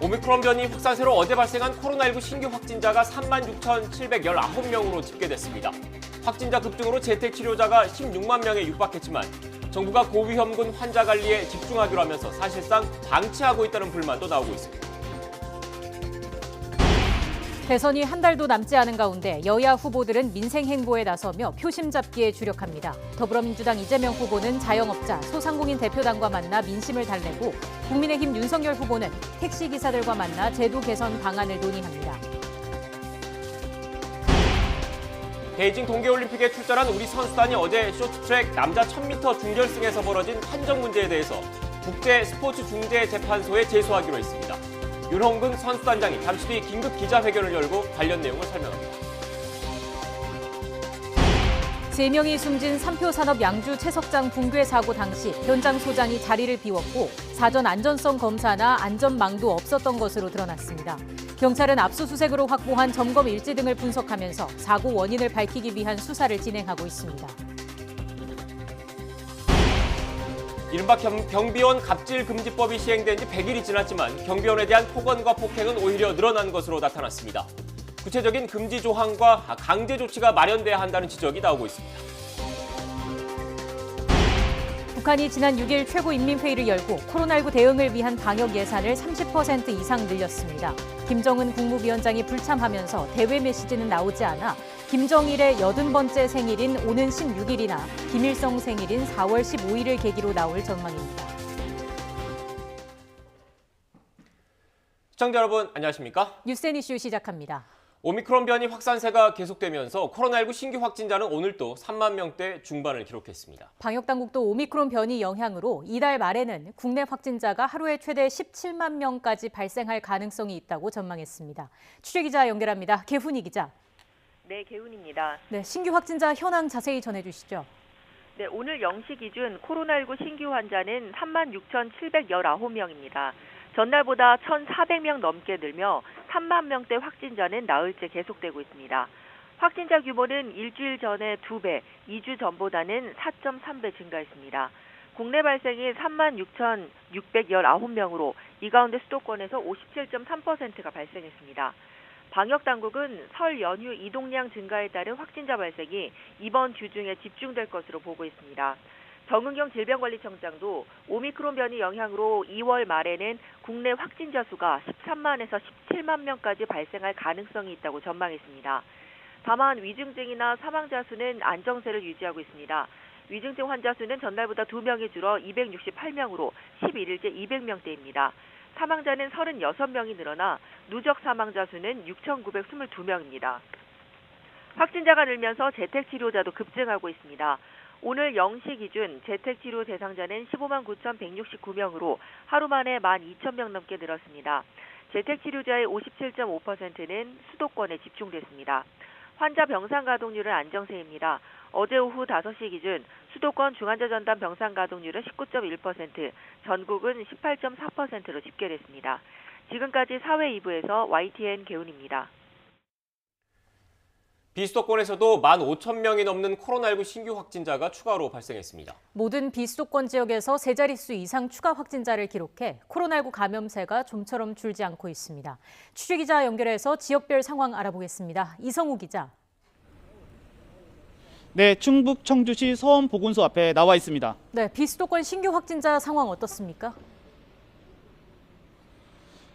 오미크론 변이 확산세로 어제 발생한 코로나19 신규 확진자가 36,719명으로 집계됐습니다. 확진자 급증으로 재택치료자가 16만 명에 육박했지만 정부가 고위험군 환자 관리에 집중하기로 하면서 사실상 방치하고 있다는 불만도 나오고 있습니다. 대선이 한 달도 남지 않은 가운데 여야 후보들은 민생 행보에 나서며 표심 잡기에 주력합니다. 더불어민주당 이재명 후보는 자영업자, 소상공인 대표단과 만나 민심을 달래고 국민의힘 윤석열 후보는 택시기사들과 만나 제도 개선 방안을 논의합니다. 베이징 동계올림픽에 출전한 우리 선수단이 어제 쇼트트랙 남자 1000m 준결승에서 벌어진 판정 문제에 대해서 국제스포츠중재재판소에 제소하기로 했습니다. 윤홍근 선수단장이 잠시 뒤 긴급 기자회견을 열고 관련 내용을 설명합니다. 3명이 숨진 삼표산업 양주 채석장 붕괴 사고 당시 현장 소장이 자리를 비웠고 사전 안전성 검사나 안전망도 없었던 것으로 드러났습니다. 경찰은 압수수색으로 확보한 점검 일지 등을 분석하면서 사고 원인을 밝히기 위한 수사를 진행하고 있습니다. 이른바 경비원 갑질금지법이 시행된 지 100일이 지났지만 경비원에 대한 폭언과 폭행은 오히려 늘어난 것으로 나타났습니다. 구체적인 금지 조항과 강제 조치가 마련돼야 한다는 지적이 나오고 있습니다. 북한이 지난 6일 최고인민회의를 열고 코로나19 대응을 위한 방역 예산을 30% 이상 늘렸습니다. 김정은 국무위원장이 불참하면서 대외 메시지는 나오지 않아 김정일의 80번째 생일인 오는 16일이나 김일성 생일인 4월 15일을 계기로 나올 전망입니다. 시청자 여러분 안녕하십니까? 뉴스앤 이슈 시작합니다. 오미크론 변이 확산세가 계속되면서 코로나19 신규 확진자는 오늘도 3만 명대 중반을 기록했습니다. 방역당국도 오미크론 변이 영향으로 이달 말에는 국내 확진자가 하루에 최대 17만 명까지 발생할 가능성이 있다고 전망했습니다. 취재기자 연결합니다. 개훈이 기자. 네, 개훈입니다. 네, 신규 확진자 현황 자세히 전해주시죠. 네, 오늘 0시 기준 코로나19 신규 환자는 36,719명입니다. 전날보다 1,400명 넘게 늘며 3만 명대 확진자는 나흘째 계속되고 있습니다. 확진자 규모는 일주일 전에 2배, 2주 전보다는 4.3배 증가했습니다. 국내 발생이 36,619명으로 이 가운데 수도권에서 57.3%가 발생했습니다. 방역당국은 설 연휴 이동량 증가에 따른 확진자 발생이 이번 주 중에 집중될 것으로 보고 있습니다. 정은경 질병관리청장도 오미크론 변이 영향으로 2월 말에는 국내 확진자 수가 13만에서 17만 명까지 발생할 가능성이 있다고 전망했습니다. 다만 위중증이나 사망자 수는 안정세를 유지하고 있습니다. 위중증 환자 수는 전날보다 2명이 줄어 268명으로 11일째 200명대입니다. 사망자는 36명이 늘어나 누적 사망자 수는 6,922명입니다. 확진자가 늘면서 재택치료자도 급증하고 있습니다. 오늘 0시 기준 재택치료 대상자는 15만 9,169명으로 하루 만에 12,000명 넘게 늘었습니다. 재택치료자의 57.5%는 수도권에 집중됐습니다. 환자 병상 가동률은 안정세입니다. 어제 오후 5시 기준 수도권 중환자 전담 병상 가동률은 19.1%, 전국은 18.4%로 집계됐습니다. 지금까지 사회 2부에서 YTN 개훈입니다. 비수도권에서도 15,000명이 넘는 코로나19 신규 확진자가 추가로 발생했습니다. 모든 비수도권 지역에서 세 자릿수 이상 추가 확진자를 기록해 코로나19 감염세가 좀처럼 줄지 않고 있습니다. 취재기자 연결해서 지역별 상황 알아보겠습니다. 이성우 기자. 네, 충북 청주시 서원보건소 앞에 나와 있습니다. 네, 비수도권 신규 확진자 상황 어떻습니까?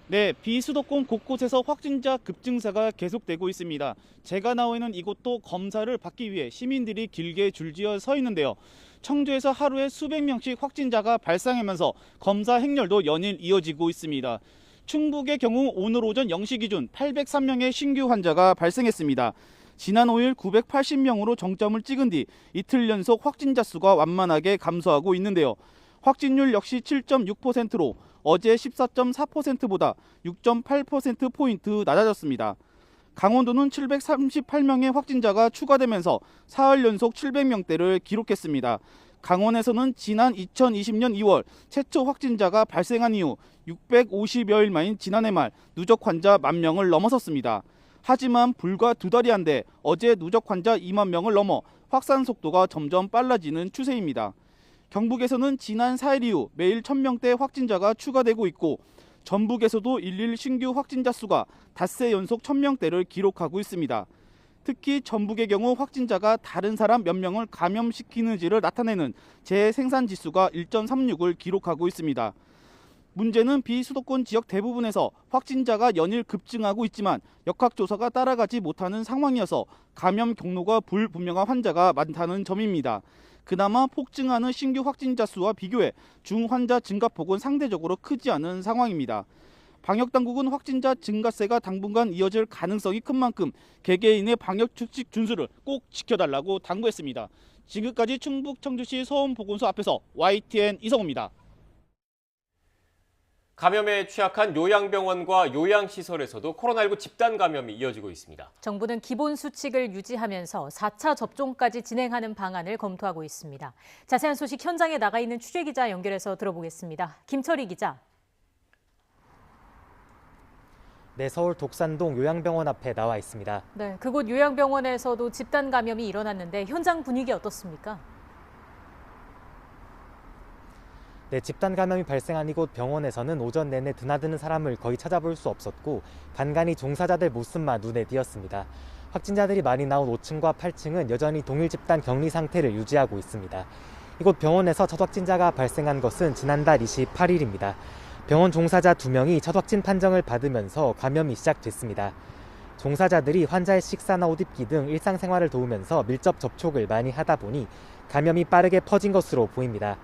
네, 비수도권 곳곳에서 확진자 급증세가 계속되고 있습니다. 제가 나와 있는 이곳도 검사를 받기 위해 시민들이 길게 줄지어 서 있는데요. 청주에서 하루에 수백 명씩 확진자가 발생하면서 검사 행렬도 연일 이어지고 있습니다. 충북의 경우 오늘 오전 0시 기준 803명의 신규 환자가 발생했습니다. 지난 5일 980명으로 정점을 찍은 뒤 이틀 연속 확진자 수가 완만하게 감소하고 있는데요. 확진율 역시 7.6%로 어제 14.4%보다 6.8%포인트 낮아졌습니다. 강원도는 738명의 확진자가 추가되면서 사흘 연속 700명대를 기록했습니다. 강원에서는 지난 2020년 2월 최초 확진자가 발생한 이후 650여일 만인 지난해 말 누적 환자 10,000명을 넘어섰습니다. 하지만 불과 2달이 안 돼 어제 누적 환자 2만 명을 넘어 확산 속도가 점점 빨라지는 추세입니다. 경북에서는 지난 4일 이후 매일 1,000명대 확진자가 추가되고 있고 전북에서도 일일 신규 확진자 수가 닷새 연속 1000명대를 기록하고 있습니다. 특히 전북의 경우 확진자가 다른 사람 몇 명을 감염시키는지를 나타내는 재생산지수가 1.36을 기록하고 있습니다. 문제는 비수도권 지역 대부분에서 확진자가 연일 급증하고 있지만 역학조사가 따라가지 못하는 상황이어서 감염 경로가 불분명한 환자가 많다는 점입니다. 그나마 폭증하는 신규 확진자 수와 비교해 중환자 증가폭은 상대적으로 크지 않은 상황입니다. 방역당국은 확진자 증가세가 당분간 이어질 가능성이 큰 만큼 개개인의 방역 수칙 준수를 꼭 지켜달라고 당부했습니다. 지금까지 충북 청주시 서원보건소 앞에서 YTN 이성호입니다. 감염에 취약한 요양병원과 요양시설에서도 코로나19 집단 감염이 이어지고 있습니다. 정부는 기본 수칙을 유지하면서 4차 접종까지 진행하는 방안을 검토하고 있습니다. 자세한 소식 현장에 나가 있는 취재기자 연결해서 들어보겠습니다. 김철희 기자. 네, 서울 독산동 요양병원 앞에 나와 있습니다. 네, 그곳 요양병원에서도 집단 감염이 일어났는데 현장 분위기 어떻습니까? 네, 집단 감염이 발생한 이곳 병원에서는 오전 내내 드나드는 사람을 거의 찾아볼 수 없었고 간간히 종사자들 모습만 눈에 띄었습니다. 확진자들이 많이 나온 5층과 8층은 여전히 동일 집단 격리 상태를 유지하고 있습니다. 이곳 병원에서 첫 확진자가 발생한 것은 지난달 28일입니다. 병원 종사자 2명이 첫 확진 판정을 받으면서 감염이 시작됐습니다. 종사자들이 환자의 식사나 옷 입기 등 일상생활을 도우면서 밀접 접촉을 많이 하다 보니 감염이 빠르게 퍼진 것으로 보입니다.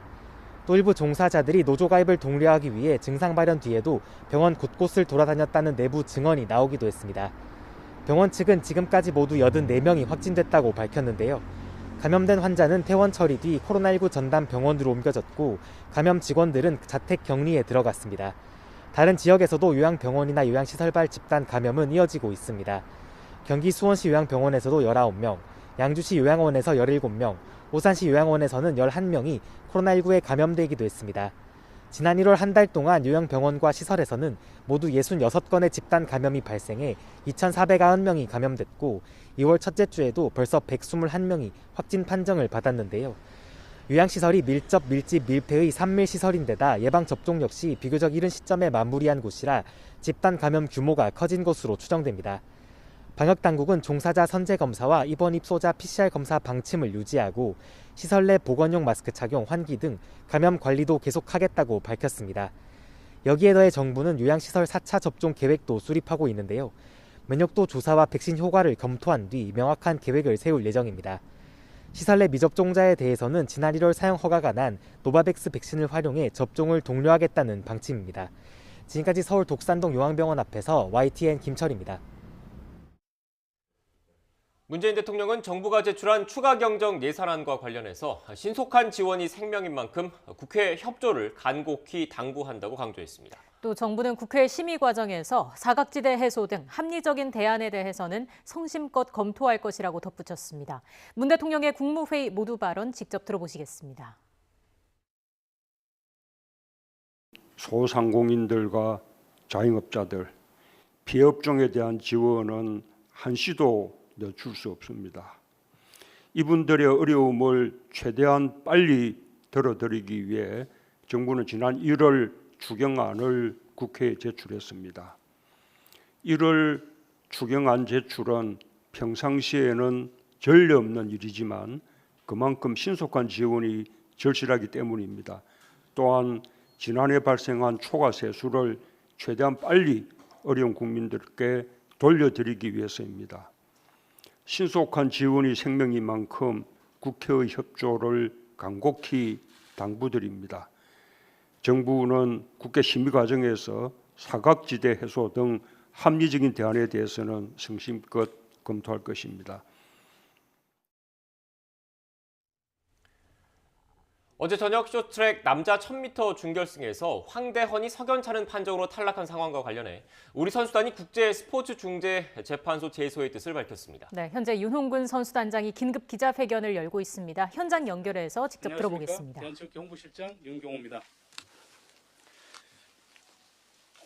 또 일부 종사자들이 노조가입을 독려하기 위해 증상 발현 뒤에도 병원 곳곳을 돌아다녔다는 내부 증언이 나오기도 했습니다. 병원 측은 지금까지 모두 84명이 확진됐다고 밝혔는데요. 감염된 환자는 퇴원 처리 뒤 코로나19 전담 병원으로 옮겨졌고 감염 직원들은 자택 격리에 들어갔습니다. 다른 지역에서도 요양병원이나 요양시설발 집단 감염은 이어지고 있습니다. 경기 수원시 요양병원에서도 19명, 양주시 요양원에서 17명, 오산시 요양원에서는 11명이 코로나19에 감염되기도 했습니다. 지난 1월 한 달 동안 요양병원과 시설에서는 모두 66건의 집단 감염이 발생해 2,490명이 감염됐고 2월 첫째 주에도 벌써 121명이 확진 판정을 받았는데요. 요양시설이 밀접, 밀집, 밀폐의 3밀 시설인데다 예방접종 역시 비교적 이른 시점에 마무리한 곳이라 집단 감염 규모가 커진 것으로 추정됩니다. 방역당국은 종사자 선제검사와 입원 입소자 PCR 검사 방침을 유지하고 시설 내 보건용 마스크 착용, 환기 등 감염 관리도 계속하겠다고 밝혔습니다. 여기에 더해 정부는 요양시설 4차 접종 계획도 수립하고 있는데요. 면역도 조사와 백신 효과를 검토한 뒤 명확한 계획을 세울 예정입니다. 시설 내 미접종자에 대해서는 지난 1월 사용 허가가 난 노바백스 백신을 활용해 접종을 독려하겠다는 방침입니다. 지금까지 서울 독산동 요양병원 앞에서 YTN 김철입니다. 문재인 대통령은 정부가 제출한 추가 경정 예산안과 관련해서 신속한 지원이 생명인 만큼 국회 협조를 간곡히 당부한다고 강조했습니다. 또 정부는 국회 심의 과정에서 사각지대 해소 등 합리적인 대안에 대해서는 성심껏 검토할 것이라고 덧붙였습니다. 문 대통령의 국무회의 모두 발언 직접 들어보시겠습니다. 소상공인들과 자영업자들, 피해업종에 대한 지원은 한시도 늦출 수 없습니다. 이분들의 어려움을 최대한 빨리 덜어드리기 위해 정부는 지난 1월 추경안을 국회에 제출했습니다. 1월 추경안 제출은 평상시에는 전례 없는 일이지만 그만큼 신속한 지원이 절실하기 때문입니다. 또한 지난해 발생한 초과 세수를 최대한 빨리 어려운 국민들께 돌려드리기 위해서입니다. 신속한 지원이 생명인 만큼 국회의 협조를 간곡히 당부드립니다. 정부는 국회 심의 과정에서 사각지대 해소 등 합리적인 대안에 대해서는 성심껏 검토할 것입니다. 어제 저녁 쇼트트랙 남자 1000m 준결승에서 황대헌이 석연찮은 판정으로 탈락한 상황과 관련해 우리 선수단이 국제스포츠중재재판소 제소의 뜻을 밝혔습니다. 네, 현재 윤홍근 선수단장이 긴급 기자회견을 열고 있습니다. 현장 연결해서 직접 들어보겠습니다. 대한체육회 홍보실장 윤경호입니다.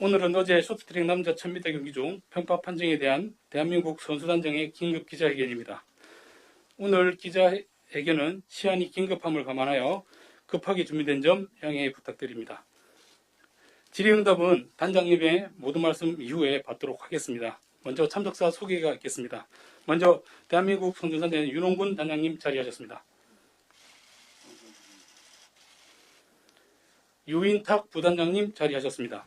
오늘은 어제 쇼트트랙 남자 1000m 경기 중 평가 판정에 대한 대한민국 선수단장의 긴급 기자회견입니다. 오늘 기자회견은 시한이 긴급함을 감안하여 급하게 준비된 점 양해 부탁드립니다. 질의응답은 단장님의 모든 말씀 이후에 받도록 하겠습니다. 먼저 참석자 소개가 있겠습니다. 먼저 대한민국 선수단장 윤홍근 단장님 자리하셨습니다. 유인탁 부단장님 자리하셨습니다.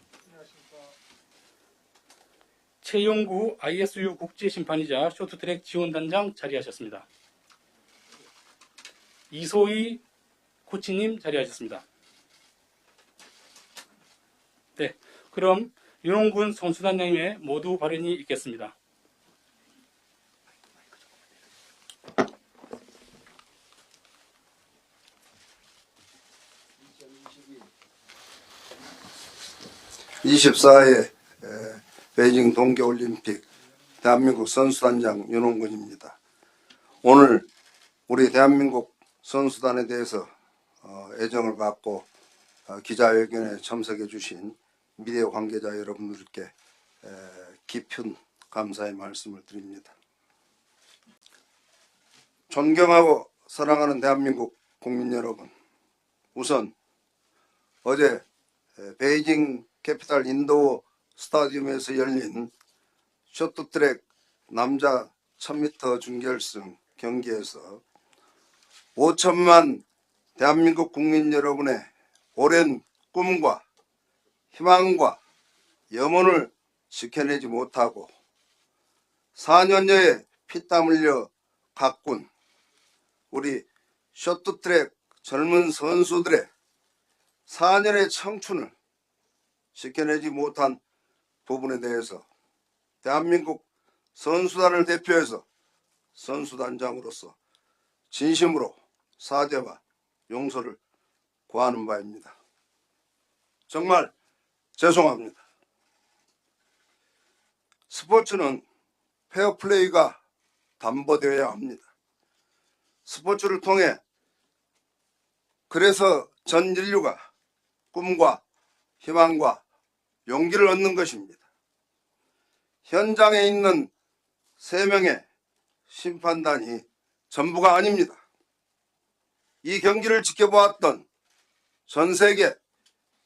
최용구 ISU 국제심판이자 쇼트트랙 지원단장 자리하셨습니다. 이소희 코치님 자리하셨습니다. 네, 그럼 윤홍근 선수단장님의 모두 발언이 있겠습니다. (24회) 베이징 동계올림픽 대한민국 선수단장 윤홍근입니다. 오늘 우리 대한민국 선수단에 대해서 애정을 갖고 기자회견에 참석해 주신 미디어 관계자 여러분들께 깊은 감사의 말씀을 드립니다. 존경하고 사랑하는 대한민국 국민 여러분, 우선 어제 베이징 캐피탈 인도어 스타디움에서 열린 쇼트트랙 남자 1000m 준결승 경기에서 5천만 대한민국 국민 여러분의 오랜 꿈과 희망과 염원을 지켜내지 못하고 4년여의 피땀 흘려 가꾼 우리 쇼트트랙 젊은 선수들의 4년의 청춘을 지켜내지 못한 부분에 대해서 대한민국 선수단을 대표해서 선수단장으로서 진심으로 사죄와 용서를 구하는 바입니다. 정말 죄송합니다. 스포츠는 페어플레이가 담보되어야 합니다. 스포츠를 통해 그래서 전 인류가 꿈과 희망과 용기를 얻는 것입니다. 현장에 있는 3명의 심판단이 전부가 아닙니다. 이 경기를 지켜보았던 전 세계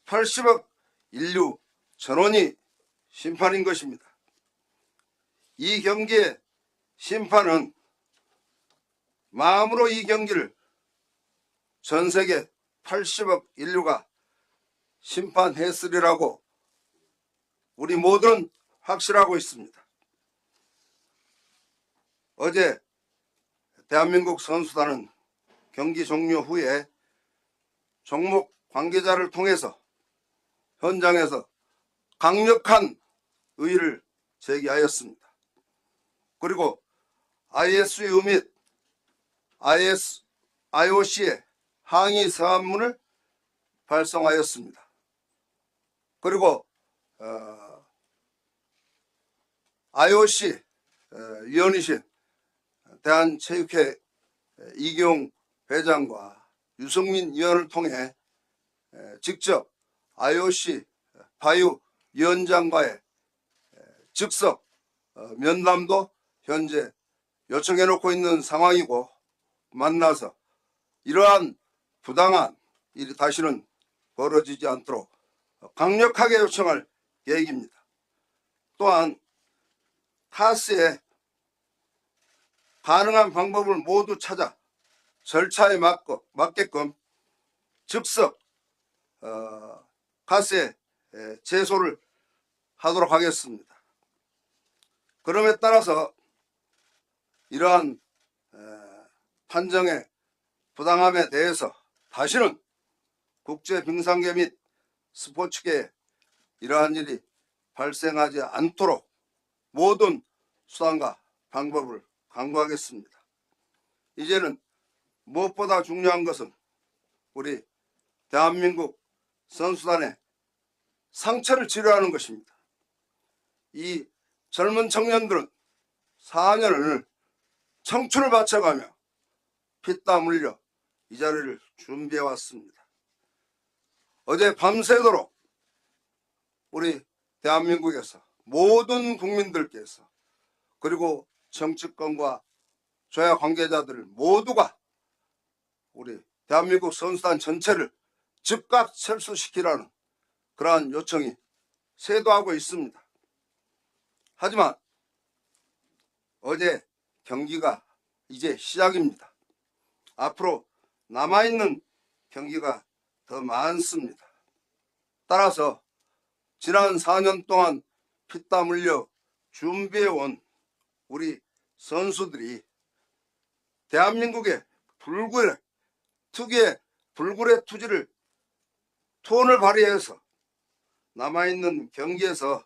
80억 인류 전원이 심판인 것입니다. 이 경기의 심판은 마음으로 이 경기를 전 세계 80억 인류가 심판했으리라고 우리 모두는 확실하고 있습니다. 어제 대한민국 선수단은 경기 종료 후에 종목 관계자를 통해서 현장에서 강력한 의의를 제기하였습니다. 그리고 ISU 및 IOC에 항의 서한문을 발송하였습니다. 그리고 IOC 위원이신 대한체육회 이기용 회장과 유승민 위원을 통해 직접 IOC 바이오 위원장과의 즉석 면담도 현재 요청해 놓고 있는 상황이고, 만나서 이러한 부당한 일이 다시는 벌어지지 않도록 강력하게 요청할 계획입니다. 또한 카스에 가능한 방법을 모두 찾아 절차에 맞게끔 즉석 카스에 제소를 하도록 하겠습니다. 그럼에 따라서 이러한 판정의 부당함에 대해서 다시는 국제빙상계 및 스포츠계에 이러한 일이 발생하지 않도록 모든 수단과 방법을 강구하겠습니다. 이제는 무엇보다 중요한 것은 우리 대한민국 선수단의 상처를 치료하는 것입니다. 이 젊은 청년들은 4년을 청춘을 바쳐가며 피땀 흘려 이 자리를 준비해 왔습니다. 어제 밤새도록 우리 대한민국에서 모든 국민들께서, 그리고 정치권과 조야 관계자들 모두가 우리 대한민국 선수단 전체를 즉각 철수시키라는 그러한 요청이 쇄도하고 있습니다. 하지만 어제 경기가 이제 시작입니다. 앞으로 남아있는 경기가 더 많습니다. 따라서 지난 4년 동안 피땀 흘려 준비해온 우리 선수들이 대한민국의 특유의 불굴의 투지를 투혼을 발휘해서 남아있는 경기에서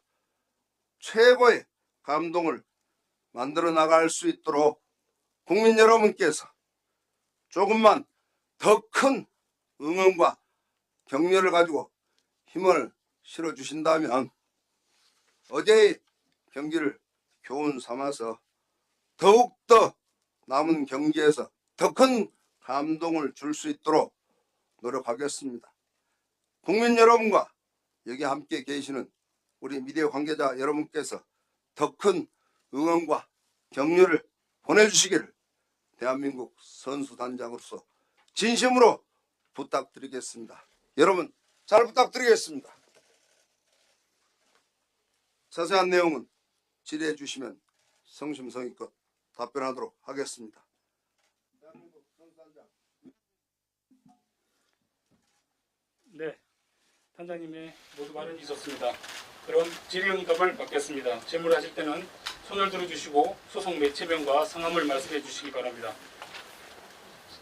최고의 감동을 만들어 나갈 수 있도록 국민 여러분께서 조금만 더 큰 응원과 격려를 가지고 힘을 실어주신다면 어제의 경기를 교훈 삼아서 더욱더 남은 경기에서 더 큰 감동을 줄 수 있도록 노력하겠습니다. 국민 여러분과 여기 함께 계시는 우리 미디어 관계자 여러분께서 더 큰 응원과 격려를 보내주시기를 대한민국 선수단장으로서 진심으로 부탁드리겠습니다. 여러분 잘 부탁드리겠습니다. 자세한 내용은 질의해 주시면 성심성의껏 답변하도록 하겠습니다. 네, 단장님의 모두 발언이 있었습니다. 그럼 질의응답을 받겠습니다. 질문하실 때는 손을 들어주시고 소속 매체명과 성함을 말씀해 주시기 바랍니다.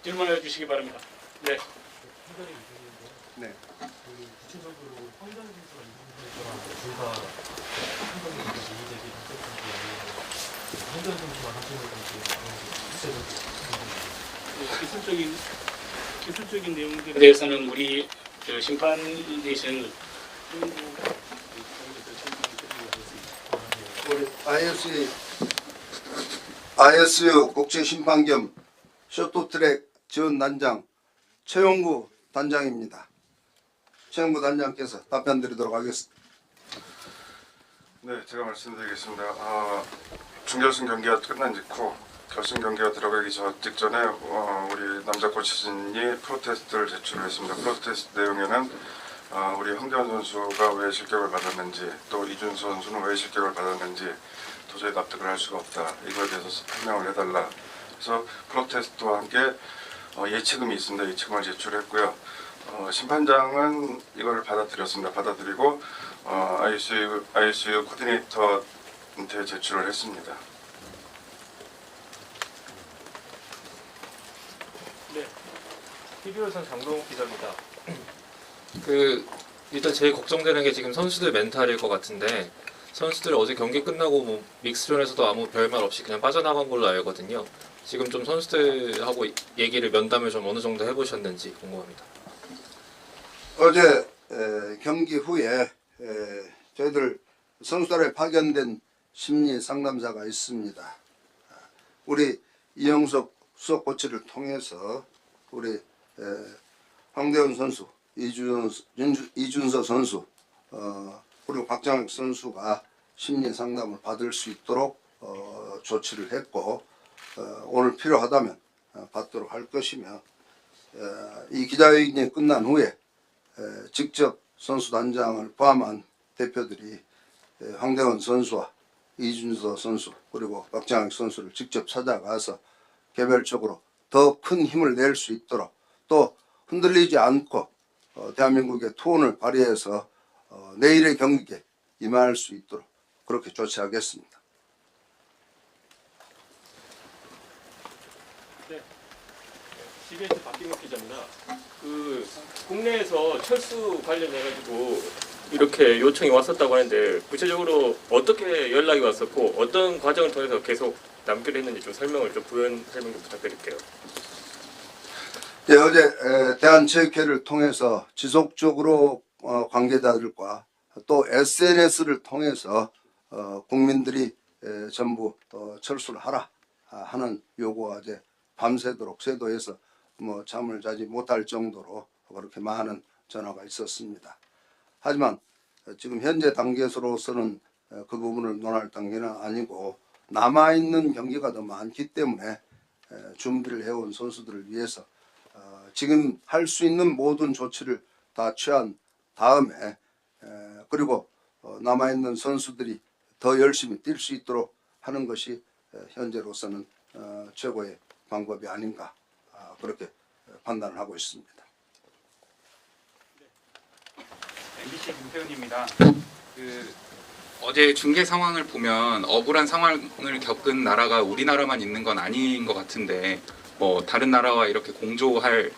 질문해 주시기 바랍니다. 네. 네. 구체적으로 황정 선수가 이동선수랑 둘다 한정이 이의제기 황정 선수와 한정을 구체적으로 기술적인 내용들에 대해서는 우리 심판 대신 우리 ISU 국제심판 겸 쇼트트랙 지원단장 최용구 단장입니다. 최용구 단장께서 답변 드리도록 하겠습니다. 네, 제가 말씀드리겠습니다. 준결승 경기가 끝난 직후 결승 경기가 들어가기 직전에 우리 남자 코치진이 프로테스트를 제출했습니다. 프로테스트 내용에는 우리 황대원 선수가 왜 실격을 받았는지 또 이준서 선수는 왜 실격을 받았는지 도저히 납득을 할 수가 없다. 이거에 대해서 설명을 해달라. 그래서 프로테스트와 함께 예치금이 있습니다. 예치금을 제출했고요. 심판장은 이걸 받아들였습니다. 받아들이고 ICU 코디네이터한테 제출을 했습니다. 네. TV조선 장동욱 기자입니다. 일단 제일 걱정되는 게 지금 선수들 멘탈일 것 같은데 선수들 어제 경기 끝나고 뭐 믹스존에서도 아무 별말 없이 그냥 빠져나간 걸로 알거든요. 지금 좀 선수들하고 얘기를 면담을 좀 어느 정도 해보셨는지 궁금합니다. 어제 경기 후에 저희들 선수단에 파견된 심리 상담사가 있습니다. 우리 이영석 수석 코치를 통해서 우리 황대원 선수, 이준서 선수, 그리고 박장혁 선수가 심리 상담을 받을 수 있도록 조치를 했고 오늘 필요하다면 받도록 할 것이며 이 기자회견이 끝난 후에 직접 선수단장을 포함한 대표들이 황대원 선수와 이준서 선수 그리고 박장혁 선수를 직접 찾아가서 개별적으로 더 큰 힘을 낼 수 있도록 또 흔들리지 않고 대한민국의 투혼을 발휘해서 내일의 경기에 임할 수 있도록 그렇게 조치하겠습니다. 네. CBS 박기묵 기자입니다. 국내에서 철수 관련해가지고 이렇게 요청이 왔었다고 하는데 구체적으로 어떻게 연락이 왔었고 어떤 과정을 통해서 계속 남기로 했는지 좀 설명 좀 부탁드릴게요. 네, 어제 대한체육회를 통해서 지속적으로 관계자들과 또 SNS를 통해서 국민들이 전부 철수를 하라 하는 요구가 이제 밤새도록 쇄도해서 뭐 잠을 자지 못할 정도로 그렇게 많은 전화가 있었습니다. 하지만 지금 현재 단계로서는 그 부분을 논할 단계는 아니고 남아있는 경기가 더 많기 때문에 준비를 해온 선수들을 위해서 지금 할 수 있는 모든 조치를 다 취한 다음에 그리고 남아있는 선수들이 더 열심히 뛸 수 있도록 하는 것이 현재로서는 최고의 방법이 아닌가 그렇게 판단을 하고 있습니다. MBC 김태훈입니다. 어제 중계 상황을 보면 억울한 상황을 겪은 나라가 우리나라만 있는 건 아닌 것 같은데 뭐 다른 나라와 이렇게 공조할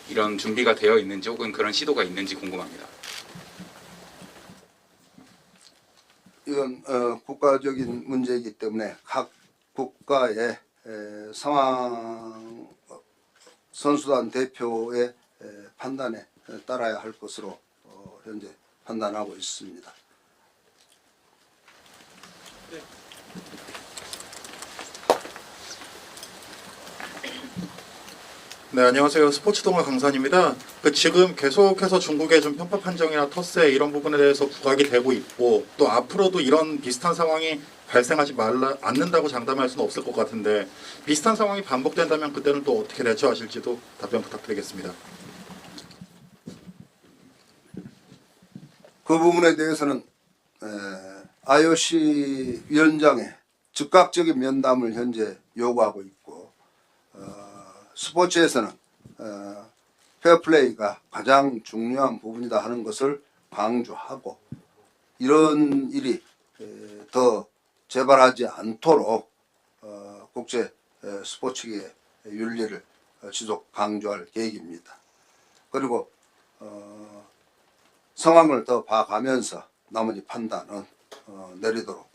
이런 준비가 되어 있는지 혹은 그런 시도가 있는지 궁금합니다. 이건 국가적인 문제이기 때문에 각 국가의 상황 선수단 대표의 판단에 따라야 할 것으로 현재 판단하고 있습니다. 네, 안녕하세요. 스포츠동화 강산입니다. 지금 계속해서 중국의 좀 편파 판정이나 텃세 이런 부분에 대해서 부각이 되고 있고 또 앞으로도 이런 비슷한 상황이 발생하지 않는다고 장담할 수는 없을 것 같은데 비슷한 상황이 반복된다면 그때는 또 어떻게 대처하실지도 답변 부탁드리겠습니다. 그 부분에 대해서는 IOC 위원장의 즉각적인 면담을 현재 요구하고 있고 스포츠에서는 페어플레이가 가장 중요한 부분이다 하는 것을 강조하고 이런 일이 더 재발하지 않도록 국제 스포츠계의 윤리를 지속 강조할 계획입니다. 그리고 상황을 더 봐가면서 나머지 판단은 내리도록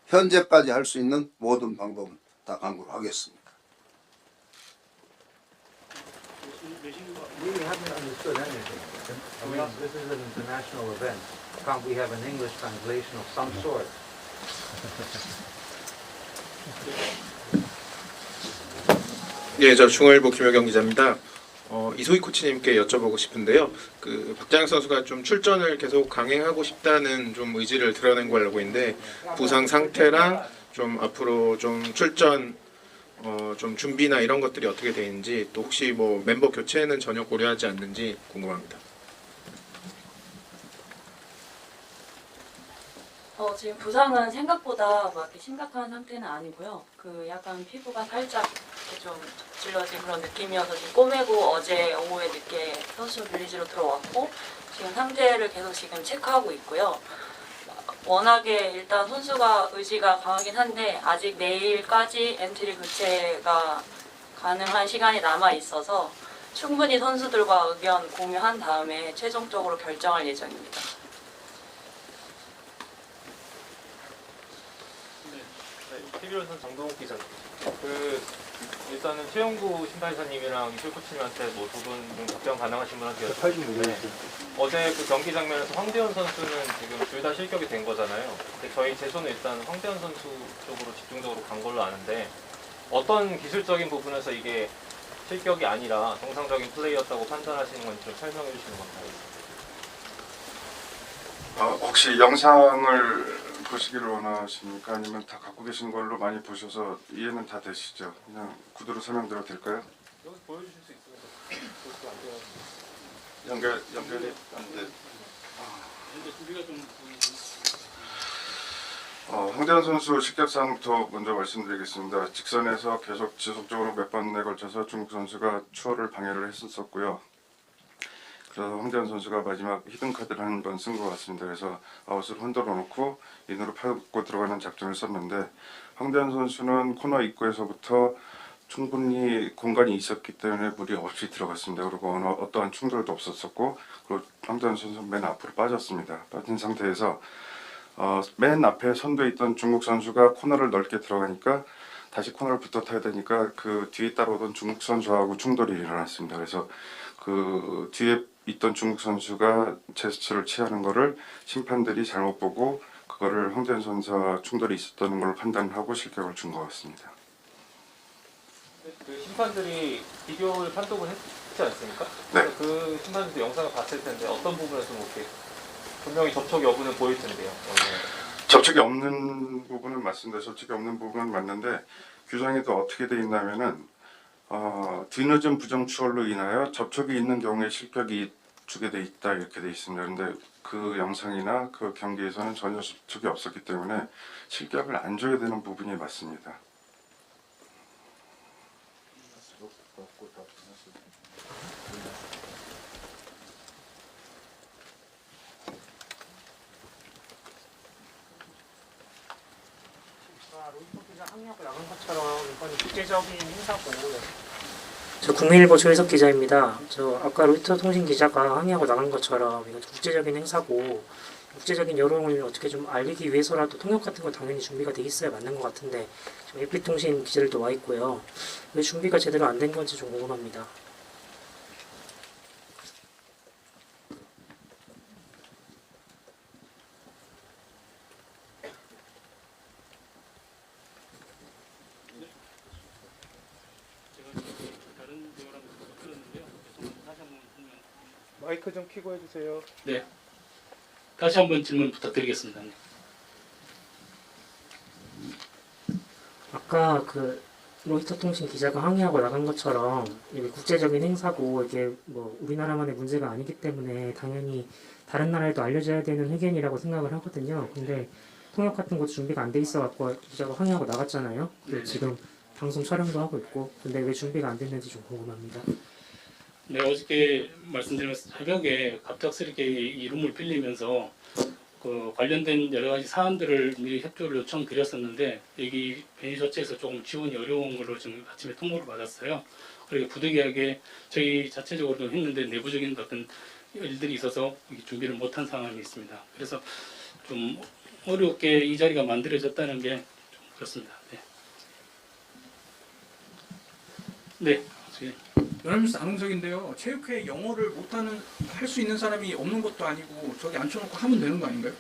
현재까지 할 수 있는 모든 방법은 다 강구를 하겠습니다. We haven't understood anything. I mean, this is an international event. Can't we have an English translation of some sort? 예, 저 중앙일보 김효경 기자입니다. 이소희 코치님께 여쭤보고 싶은데요. 박장혁 선수가 좀 출전을 계속 강행하고 싶다는 좀 의지를 드러낸 걸로 알고 있는데 부상 상태랑 좀 앞으로 좀 출전 좀 준비나 이런 것들이 어떻게 되는지 또 혹시 뭐 멤버 교체는 전혀 고려하지 않는지 궁금합니다. 지금 부상은 생각보다 막 이렇게 심각한 상태는 아니고요. 약간 피부가 살짝 이렇게 좀 질러진 그런 느낌이어서 지금 꼬매고 어제 오후에 늦게 선수 빌리지로 들어왔고 지금 상태를 계속 지금 체크하고 있고요. 워낙에 일단 선수가 의지가 강하긴 한데 아직 내일까지 엔트리 교체가 가능한 시간이 남아 있어서 충분히 선수들과 의견 공유한 다음에 최종적으로 결정할 예정입니다. TV조선 정동욱 기자. 일단은 최영구 심판사님이랑 이슬 코치님한테 뭐 두 분 좀 답변 가능하신 분한테 여쭤봤는데 어제 경기 장면에서 황대현 선수는 지금 둘 다 실격이 된 거잖아요. 근데 저희 제소는 일단 황대현 선수 쪽으로 집중적으로 간 걸로 아는데 어떤 기술적인 부분에서 이게 실격이 아니라 정상적인 플레이였다고 판단하시는 건지 좀 설명해 주시는 건가요? 혹시 영상을 보시기를 원하십니까? 아니면 다 갖고 계신 걸로 많이 보셔서 이해는 다 되시죠? 그냥 구두로 설명드려도 될까요? 여기 보여주실 수 있어요. 연결이 안 돼. 황대현 선수 실격사항부터 먼저 말씀드리겠습니다. 직선에서 계속 지속적으로 몇 번에 걸쳐서 중국 선수가 추월을 방해를 했었고요. 그래서 황대현 선수가 마지막 히든 카드를 한 번 쓴 것 같습니다. 그래서 아웃을 흔들어 놓고 인으로 파고 들어가는 작전을 썼는데 황대현 선수는 코너 입구에서부터 충분히 공간이 있었기 때문에 무리 없이 들어갔습니다. 그리고 어떠한 충돌도 없었었고 그리고 황대현 선수는 맨 앞으로 빠졌습니다. 빠진 상태에서 맨 앞에 선두에 있던 중국 선수가 코너를 넓게 들어가니까 다시 코너를 붙어 타야 되니까 그 뒤에 따라오던 중국 선수하고 충돌이 일어났습니다. 그래서 그 뒤에 있던 중국 선수가 제스처를 취하는 거를 심판들이 잘못 보고 그거를 황대현 선수와 충돌이 있었다는 걸 판단하고 실격을 준 것 같습니다. 심판들이 비디오를 판독을 했지 않습니까? 네. 그 심판들도 영상을 봤을 텐데 어떤 부분에서 뭐 이렇게 분명히 접촉 여부는 보일 텐데요. 접촉이 없는 부분은 맞습니다. 접촉이 없는 부분은 맞는데 규정이 또 어떻게 돼 있냐면은 뒤늦은 부정 추월로 인하여 접촉이 있는 경우에 실격이 주게 돼 있다 이렇게 돼 있습니다. 그런데 그 영상이나 그 경기에서는 전혀 접촉이 없었기 때문에 실격을 안 줘야 되는 부분이 맞습니다. 항의하고 나간 것처럼 이건 국제적인 행사고. 저 국민일보 조혜석 기자입니다. 저 아까 로이터 통신 기자가 항의하고 나간 것처럼 이건 국제적인 행사고 국제적인 여론을 어떻게 좀 알리기 위해서라도 통역 같은 거 당연히 준비가 돼 있어야 맞는 것 같은데 지금 AP통신 기자들도 와 있고요. 왜 준비가 제대로 안 된 건지 좀 궁금합니다. 마이크 좀 켜고 해주세요. 네. 다시 한번 질문 부탁드리겠습니다. 아까 그 로이터 통신 기자가 항의하고 나간 것처럼 이게 국제적인 행사고 이게 뭐 우리나라만의 문제가 아니기 때문에 당연히 다른 나라에도 알려져야 되는 회견이라고 생각을 하거든요. 근데 통역 같은 것도 준비가 안 돼 있어 갖고 기자가 항의하고 나갔잖아요. 근데 지금 방송 촬영도 하고 있고 근데 왜 준비가 안 됐는지 좀 궁금합니다. 네, 어저께 말씀드린 새벽에 갑작스럽게 이름을 빌리면서 그 관련된 여러 가지 사안들을 미리 협조를 요청드렸었는데 여기 베니셔츠에서 조금 지원이 어려운 걸로 지금 아침에 통보를 받았어요. 그리고 부득이하게 저희 자체적으로도 했는데 내부적인 어떤 일들이 있어서 준비를 못한 상황이 있습니다. 그래서 좀 어렵게 이 자리가 만들어졌다는 게 좀 그렇습니다. 네. 연합뉴스 안홍석인데요. 체육회 영어를 못하는 할 수 있는 사람이 없는 것도 아니고 저기 앉혀놓고 하면 되는 거 아닌가요?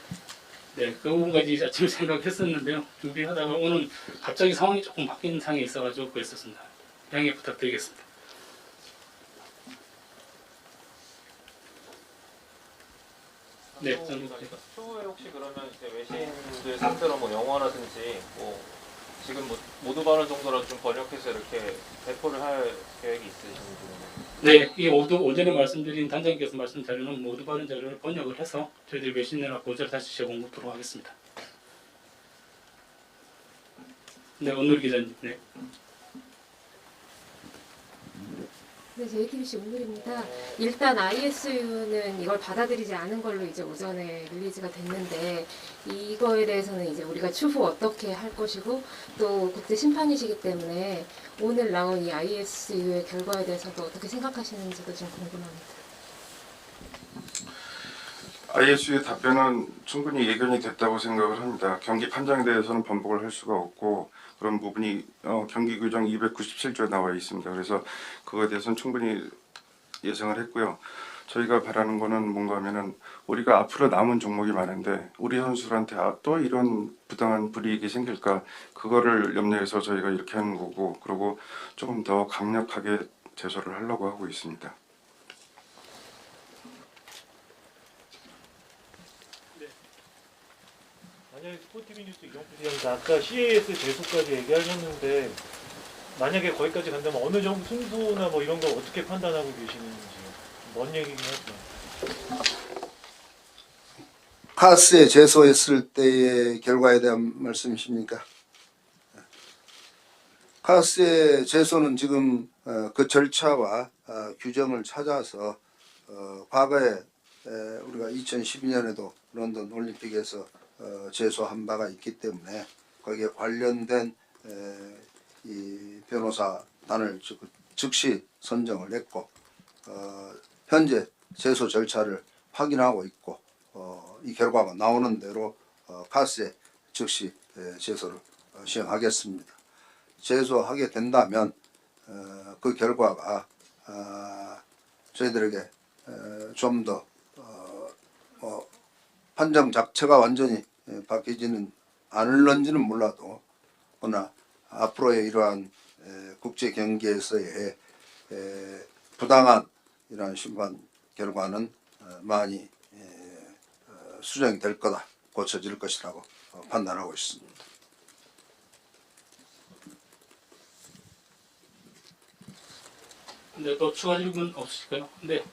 네, 그 부분까지 아침에 생각했었는데요. 준비하다가 오늘 갑자기 상황이 조금 바뀐 상황이 있어가지고 그랬었습니다. 양해 부탁드리겠습니다. 네, 저는 추후에 혹시 그러면 이제 외신들 상대로 뭐 영어라든지 뭐 지금 뭐 모두 발언 정도로 좀 번역해서 이렇게 배포를 할 계획이 있으신지? 네, 이 오전에 말씀드린 단장님께서 말씀 자료는 모두 발언 자료를 번역을 해서 저희들이 외신이나 보좌를 다시 제공하도록 하겠습니다. 네, 오늘 기자님. 네. 네, JTBC 오늘입니다. 일단 ISU는 이걸 받아들이지 않은 걸로 이제 오전에 릴리즈가 됐는데 이거에 대해서는 이제 우리가 추후 어떻게 할 것이고 또 국제 심판이시기 때문에 오늘 나온 이 ISU의 결과에 대해서도 어떻게 생각하시는지도 좀 궁금합니다. ISU의 답변은 충분히 예견이 됐다고 생각을 합니다. 경기 판정에 대해서는 번복을 할 수가 없고 그런 부분이 경기 규정 297조에 나와 있습니다. 그래서 그거에 대해서는 충분히 예상을 했고요. 저희가 바라는 거는 뭔가 하면은 우리가 앞으로 남은 종목이 많은데 우리 선수들한테 또 이런 부당한 불이익이 생길까 그거를 염려해서 저희가 이렇게 하는 거고 그리고 조금 더 강력하게 제소를 하려고 하고 있습니다. 만약에 스포티비 뉴스 이경필 기자님 아까 CAS 제소까지 얘기하셨는데 만약에 거기까지 간다면 어느 정도 승부나 뭐 이런 거 어떻게 판단하고 계시는지 뭔 얘기긴 하죠. 카스에 제소했을 때의 결과에 대한 말씀이십니까? 카스의 제소는 지금 그 절차와 규정을 찾아서 과거에 우리가 2012년에도 런던 올림픽에서 제소한 바가 있기 때문에 거기에 관련된 이 변호사단을 즉시 선정을 했고 현재 제소 절차를 확인하고 있고 이 결과가 나오는 대로 카스에 즉시 제소를 시행하겠습니다. 제소하게 된다면 그 결과가 저희들에게 좀 더 판정 자체가 완전히 바뀌지는 않을런지는 몰라도 그러나 앞으로의 이러한 국제 경기에서의 부당한 이러한 심판 결과는 많이 수정이 될 거다, 고쳐질 것이라고 판단하고 있습니다. 네, 또 추가 질문 없으실까요? 네.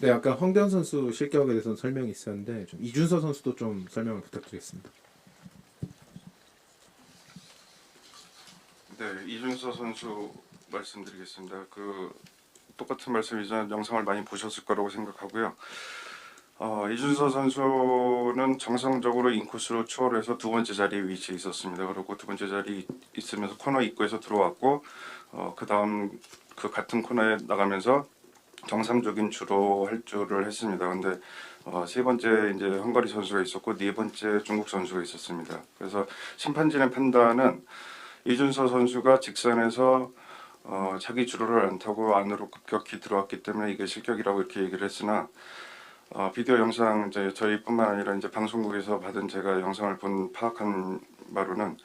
네, 아까 황대현 선수 실격에 대해서는 설명이 있었는데 좀 이준서 선수도 좀 설명을 부탁드리겠습니다. 네, 이준서 선수 말씀드리겠습니다. 똑같은 말씀이지만 영상을 많이 보셨을 거라고 생각하고요. 이준서 선수는 정상적으로 인코스로 추월해서 두 번째 자리에 위치해 있었습니다. 그리고 두 번째 자리 있으면서 코너 입구에서 들어왔고 그 다음 그 같은 코너에 나가면서 정상적인 주로 활주를 했습니다. 근데 세 번째 이제 헝가리 선수가 있었고 네 번째 중국 선수가 있었습니다. 그래서 심판진의 판단은 이준서 선수가 직선에서 자기 주로를 안 타고 안으로 급격히 들어왔기 때문에 이게 실격이라고 이렇게 얘기를 했으나 비디오 영상 이제 저희뿐만 아니라 이제 방송국에서 받은 제가 영상을 파악한 바로는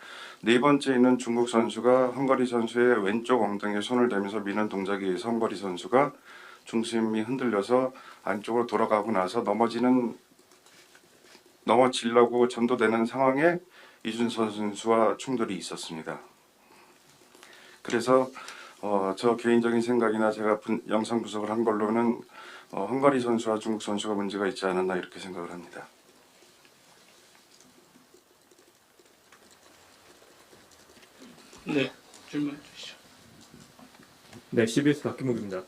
네 번째 있는 중국 선수가 헝가리 선수의 왼쪽 엉덩이에 손을 대면서 미는 동작에 의해서 헝가리 선수가 중심이 흔들려서 안쪽으로 돌아가고 나서 넘어지려고 전도되는 상황에 이준서 선수와 충돌이 있었습니다. 그래서 저 개인적인 생각이나 제가 영상 분석을 한 걸로는 헝가리 선수와 중국 선수가 문제가 있지 않았나 이렇게 생각을 합니다. 네, 질문해 주시죠. 네, CBS 박기묵입니다.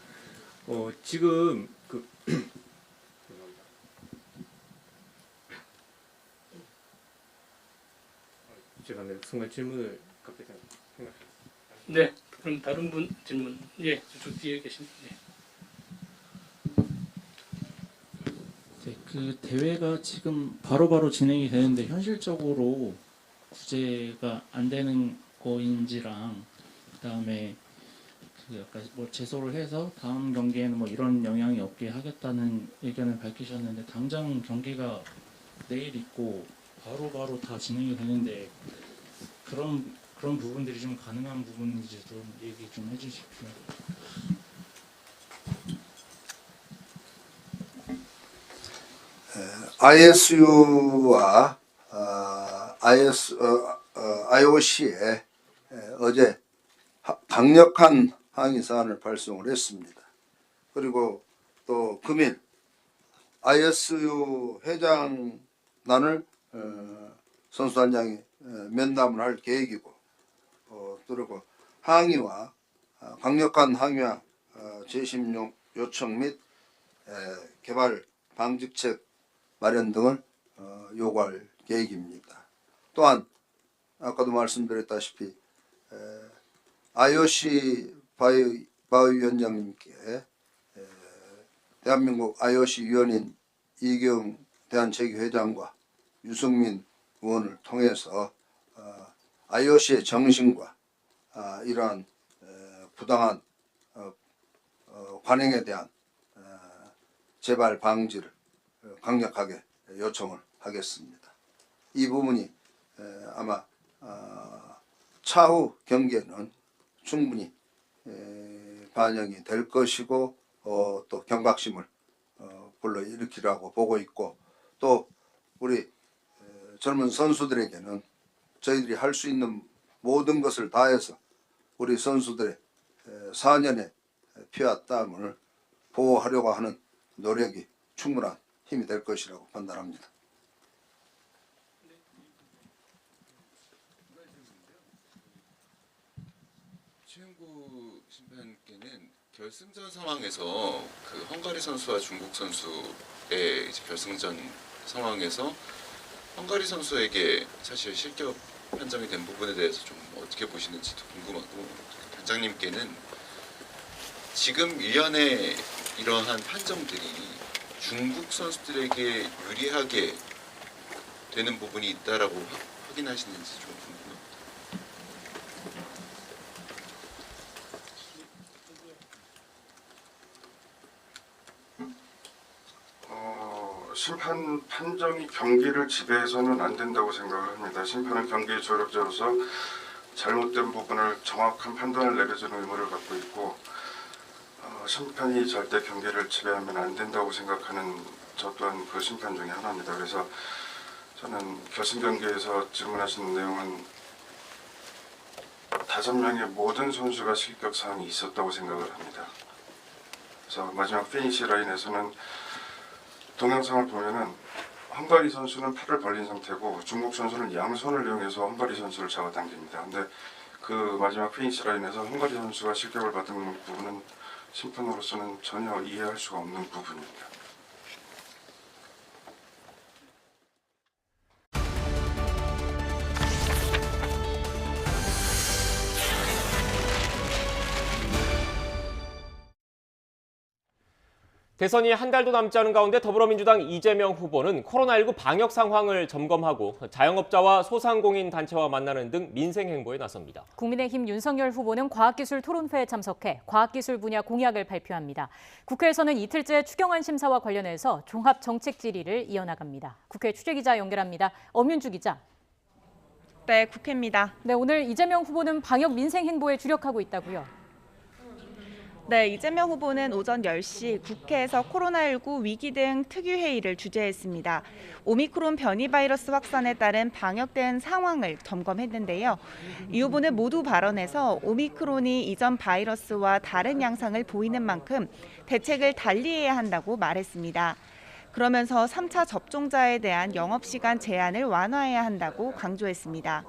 지금 제가 순간 질문을 갑자기 생각했어요. 네, 그럼 다른 분 질문. 예, 저쪽 뒤에 계신 분. 네, 그 대회가 지금 바로바로 진행이 되는데 현실적으로 구제가 안 되는 거인지랑 그다음에 약간 뭐 제소를 해서 다음 경기에는 뭐 이런 영향이 없게 하겠다는 의견을 밝히셨는데 당장 경기가 내일 있고 바로바로 다 진행이 되는데 그런 부분들이 좀 가능한 부분인지 좀 얘기 좀 해주십시오. ISU와 IOC에 어제 강력한 항의 사안을 발송을 했습니다. 그리고 또 금일 ISU 회장단을 선수단장이 면담을 할 계획이고 그리고 항의와 강력한 항의와 재심 요청 및 개발 방지책 마련 등을 요구할 계획입니다. 또한 아까도 말씀드렸다시피 IOC 바위원장님께 대한민국 IOC 위원인 이경 대한체육회장과 유승민 의원을 통해서 IOC의 정신과 이러한 부당한 관행에 대한 재발 방지를 강력하게 요청을 하겠습니다. 이 부분이 아마 차후 경기에는 충분히 반영이 될 것이고 또 경각심을 불러일으키라고 보고 있고 또 우리 젊은 선수들에게는 저희들이 할 수 있는 모든 것을 다해서 우리 선수들의 4년의 피와 땀을 보호하려고 하는 노력이 충분한 힘이 될 것이라고 판단합니다. 최영구 심판께는 결승전 상황에서 그 헝가리 선수와 중국 선수의 이제 결승전 상황에서 헝가리 선수에게 사실 실격 판정이 된 부분에 대해서 좀 어떻게 보시는지도 궁금하고 단장님께는 지금 일련의 이러한 판정들이 중국 선수들에게 유리하게 되는 부분이 있다라고 확인하시는지 좀 궁금합니다. 심판 판정이 경기를 지배해서는 안 된다고 생각을 합니다. 심판은 경기의 조력자로서 잘못된 부분을 정확한 판단을 내려주는 의무를 갖고 있고 심판이 절대 경기를 지배하면 안 된다고 생각하는 저 또한 그 심판 중에 하나입니다. 그래서 저는 결승 경기에서 질문하신 내용은 5명의 모든 선수가 실격 사항이 있었다고 생각을 합니다. 자, 마지막 피니시 라인에서는 동영상을 보면은 헝가리 선수는 팔을 벌린 상태고 중국 선수는 양손을 이용해서 헝가리 선수를 잡아당깁니다. 근데 그 마지막 피니시 라인에서 헝가리 선수가 실격을 받은 부분은 심판으로서는 전혀 이해할 수가 없는 부분입니다. 대선이 한 달도 남지 않은 가운데 더불어민주당 이재명 후보는 코로나19 방역 상황을 점검하고 자영업자와 소상공인 단체와 만나는 등 민생 행보에 나섭니다. 국민의힘 윤석열 후보는 과학기술 토론회에 참석해 과학기술 분야 공약을 발표합니다. 국회에서는 이틀째 추경안 심사와 관련해서 종합 정책 질의를 이어나갑니다. 국회 취재기자 연결합니다. 엄윤주 기자. 네, 국회입니다. 네, 오늘 이재명 후보는 방역 민생 행보에 주력하고 있다고요. 네, 이재명 후보는 오전 10시 국회에서 코로나19 위기 대응 특위회의를 주재했습니다. 오미크론 변이 바이러스 확산에 따른 방역 대응 상황을 점검했는데요. 이 후보는 모두 발언에서 오미크론이 이전 바이러스와 다른 양상을 보이는 만큼 대책을 달리해야 한다고 말했습니다. 그러면서 3차 접종자에 대한 영업시간 제한을 완화해야 한다고 강조했습니다.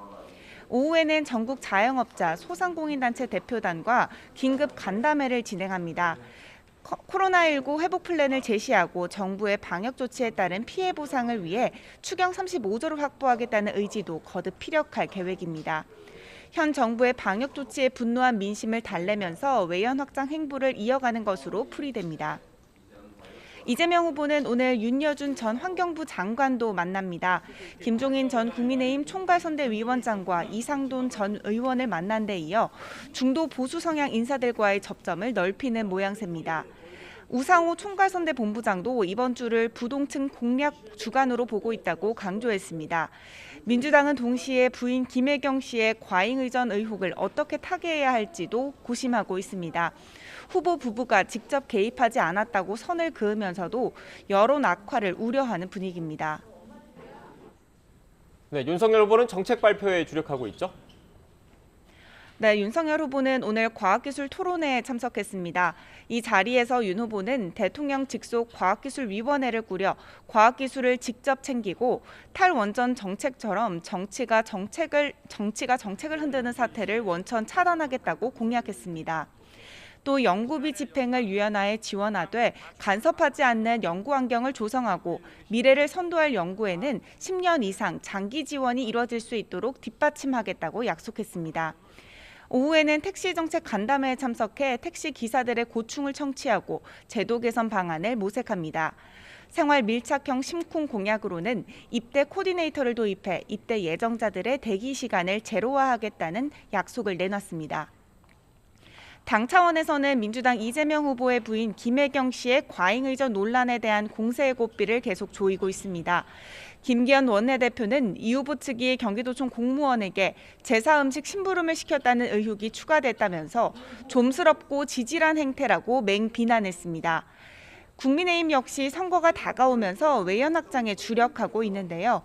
오후에는 전국 자영업자 소상공인단체 대표단과 긴급 간담회를 진행합니다. 코로나19 회복 플랜을 제시하고 정부의 방역 조치에 따른 피해 보상을 위해 추경 35조를 확보하겠다는 의지도 거듭 피력할 계획입니다. 현 정부의 방역 조치에 분노한 민심을 달래면서 외연 확장 행보를 이어가는 것으로 풀이됩니다. 이재명 후보는 오늘 윤여준 전 환경부 장관도 만납니다. 김종인 전 국민의힘 총괄선대위원장과 이상돈 전 의원을 만난 데 이어 중도 보수 성향 인사들과의 접점을 넓히는 모양새입니다. 우상호 총괄선대본부장도 이번 주를 부동층 공략 주간으로 보고 있다고 강조했습니다. 민주당은 동시에 부인 김혜경 씨의 과잉 의전 의혹을 어떻게 타개해야 할지도 고심하고 있습니다. 후보 부부가 직접 개입하지 않았다고 선을 그으면서도 여론 악화를 우려하는 분위기입니다. 네, 윤석열 후보는 정책 발표에 주력하고 있죠. 네, 윤석열 후보는 오늘 과학기술 토론회에 참석했습니다. 이 자리에서 윤 후보는 대통령 직속 과학기술위원회를 꾸려 과학기술을 직접 챙기고 탈원전 정책처럼 정치가 정책을 흔드는 사태를 원천 차단하겠다고 공약했습니다. 또 연구비 집행을 유연화해 지원하되 간섭하지 않는 연구 환경을 조성하고 미래를 선도할 연구에는 10년 이상 장기 지원이 이뤄질 수 있도록 뒷받침하겠다고 약속했습니다. 오후에는 택시 정책 간담회에 참석해 택시 기사들의 고충을 청취하고 제도 개선 방안을 모색합니다. 생활 밀착형 심쿵 공약으로는 입대 코디네이터를 도입해 입대 예정자들의 대기 시간을 제로화하겠다는 약속을 내놨습니다. 당 차원에서는 민주당 이재명 후보의 부인 김혜경 씨의 과잉 의전 논란에 대한 공세의 고삐를 계속 조이고 있습니다. 김기현 원내대표는 이 후보 측이 경기도청 공무원에게 제사 음식 심부름을 시켰다는 의혹이 추가됐다면서 좀스럽고 지질한 행태라고 맹비난했습니다. 국민의힘 역시 선거가 다가오면서 외연 확장에 주력하고 있는데요.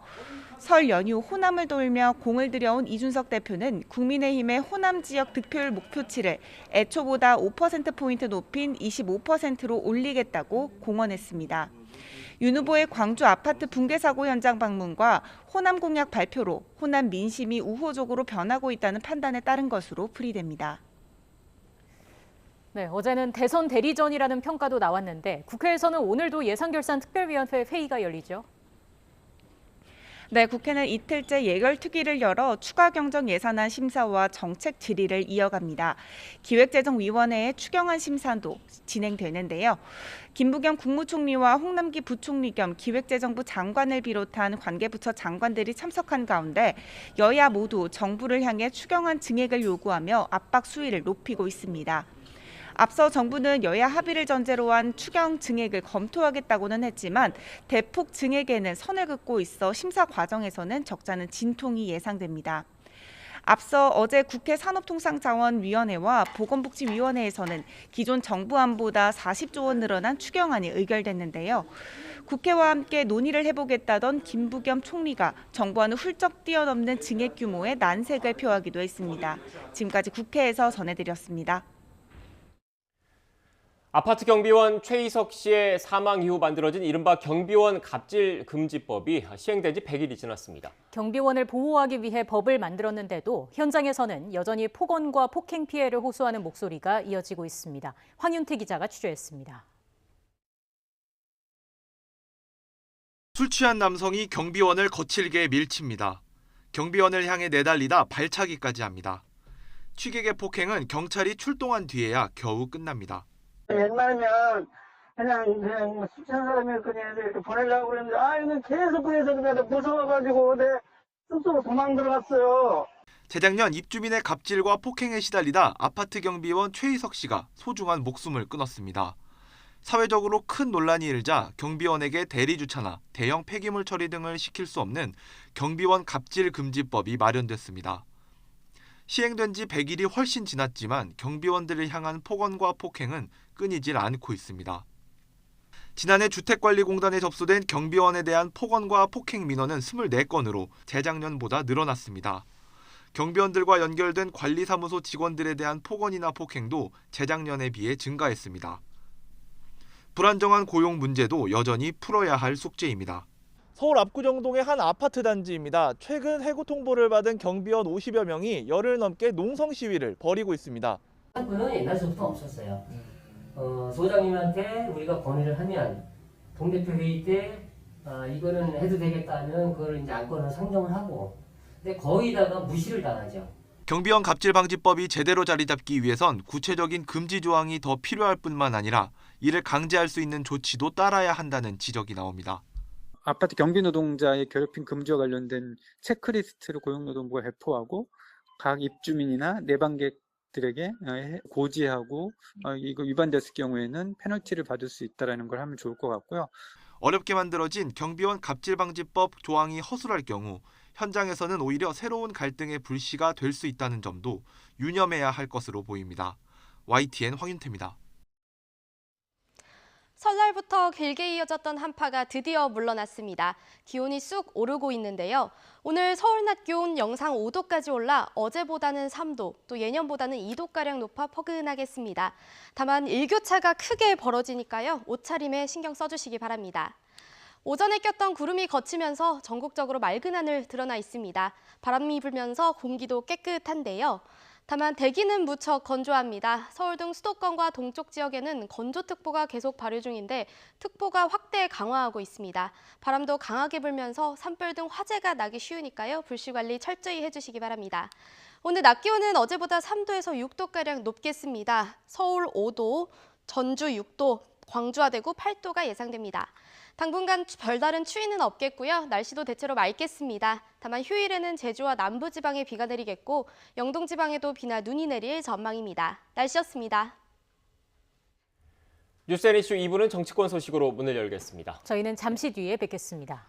설 연휴 호남을 돌며 공을 들여온 이준석 대표는 국민의힘의 호남 지역 득표율 목표치를 애초보다 5%포인트 높인 25%로 올리겠다고 공언했습니다. 윤 후보의 광주 아파트 붕괴 사고 현장 방문과 호남 공약 발표로 호남 민심이 우호적으로 변하고 있다는 판단에 따른 것으로 풀이됩니다. 네, 어제는 대선 대리전이라는 평가도 나왔는데 국회에서는 오늘도 예산결산 특별위원회 회의가 열리죠. 네, 국회는 이틀째 예결특위를 열어 추가 경정 예산안 심사와 정책 질의를 이어갑니다. 기획재정위원회의 추경안 심사도 진행되는데요. 김부겸 국무총리와 홍남기 부총리 겸 기획재정부 장관을 비롯한 관계부처 장관들이 참석한 가운데 여야 모두 정부를 향해 추경안 증액을 요구하며 압박 수위를 높이고 있습니다. 앞서 정부는 여야 합의를 전제로 한 추경 증액을 검토하겠다고는 했지만 대폭 증액에는 선을 긋고 있어 심사 과정에서는 적잖은 진통이 예상됩니다. 앞서 어제 국회 산업통상자원위원회와 보건복지위원회에서는 기존 정부안보다 40조 원 늘어난 추경안이 의결됐는데요. 국회와 함께 논의를 해보겠다던 김부겸 총리가 정부안을 훌쩍 뛰어넘는 증액 규모의 난색을 표하기도 했습니다. 지금까지 국회에서 전해드렸습니다. 아파트 경비원 최희석 씨의 사망 이후 만들어진 이른바 경비원 갑질 금지법이 시행된 지 100일이 지났습니다. 경비원을 보호하기 위해 법을 만들었는데도 현장에서는 여전히 폭언과 폭행 피해를 호소하는 목소리가 이어지고 있습니다. 황윤태 기자가 취재했습니다. 술 취한 남성이 경비원을 거칠게 밀칩니다. 경비원을 향해 내달리다 발차기까지 합니다. 취객의 폭행은 경찰이 출동한 뒤에야 겨우 끝납니다. 웬만하면 그냥 수천 사람을 그냥 이렇게 보내려고 그랬는데 이건 계속 그래서 그냥 무서워가지고 내 쑥쑥 도망 들어갔어요. 재작년 입주민의 갑질과 폭행에 시달리다 아파트 경비원 최희석 씨가 소중한 목숨을 끊었습니다. 사회적으로 큰 논란이 일자 경비원에게 대리 주차나 대형 폐기물 처리 등을 시킬 수 없는 경비원 갑질 금지법이 마련됐습니다. 시행된 지 100일이 훨씬 지났지만 경비원들을 향한 폭언과 폭행은 끊이질 않고 있습니다. 지난해 주택관리공단에 접수된 경비원에 대한 폭언과 폭행 민원은 24건으로 재작년보다 늘어났습니다. 경비원들과 연결된 관리사무소 직원들에 대한 폭언이나 폭행도 재작년에 비해 증가했습니다. 불안정한 고용 문제도 여전히 풀어야 할 숙제입니다. 서울 압구정동의 한 아파트 단지입니다. 최근 해고 통보를 받은 경비원 50여 명이 열흘 넘게 농성 시위를 벌이고 있습니다. 는 옛날부터 없었어요. 소장님한테 우리가 건의를 하면 동대표 회의 때 이거는 해도 되겠다 하면 그걸 이제 안건을 상정을 하고, 근데 거의다가 무시를 당하죠. 경비원 갑질 방지법이 제대로 자리 잡기 위해선 구체적인 금지 조항이 더 필요할 뿐만 아니라 이를 강제할 수 있는 조치도 따라야 한다는 지적이 나옵니다. 아파트 경비 노동자의 괴롭힘 금지와 관련된 체크리스트를 고용노동부가 배포하고 각 입주민이나 내방객들에게 고지하고 이거 위반됐을 경우에는 페널티를 받을 수 있다는 걸 하면 좋을 것 같고요. 어렵게 만들어진 경비원 갑질방지법 조항이 허술할 경우 현장에서는 오히려 새로운 갈등의 불씨가 될 수 있다는 점도 유념해야 할 것으로 보입니다. YTN 황윤태입니다. 설날부터 길게 이어졌던 한파가 드디어 물러났습니다. 기온이 쑥 오르고 있는데요. 오늘 서울 낮 기온 영상 5도까지 올라 어제보다는 3도, 또 예년보다는 2도가량 높아 포근하겠습니다. 다만 일교차가 크게 벌어지니까요. 옷차림에 신경 써주시기 바랍니다. 오전에 꼈던 구름이 걷히면서 전국적으로 맑은 하늘 드러나 있습니다. 바람이 불면서 공기도 깨끗한데요. 다만 대기는 무척 건조합니다. 서울 등 수도권과 동쪽 지역에는 건조특보가 계속 발효 중인데 특보가 확대 강화하고 있습니다. 바람도 강하게 불면서 산불 등 화재가 나기 쉬우니까요. 불씨 관리 철저히 해주시기 바랍니다. 오늘 낮 기온은 어제보다 3도에서 6도가량 높겠습니다. 서울 5도, 전주 6도, 광주와 대구 8도가 예상됩니다. 당분간 별다른 추위는 없겠고요. 날씨도 대체로 맑겠습니다. 다만 휴일에는 제주와 남부지방에 비가 내리겠고 영동지방에도 비나 눈이 내릴 전망입니다. 날씨였습니다. 뉴스앤이슈 2부는 정치권 소식으로 문을 열겠습니다. 저희는 잠시 뒤에 뵙겠습니다.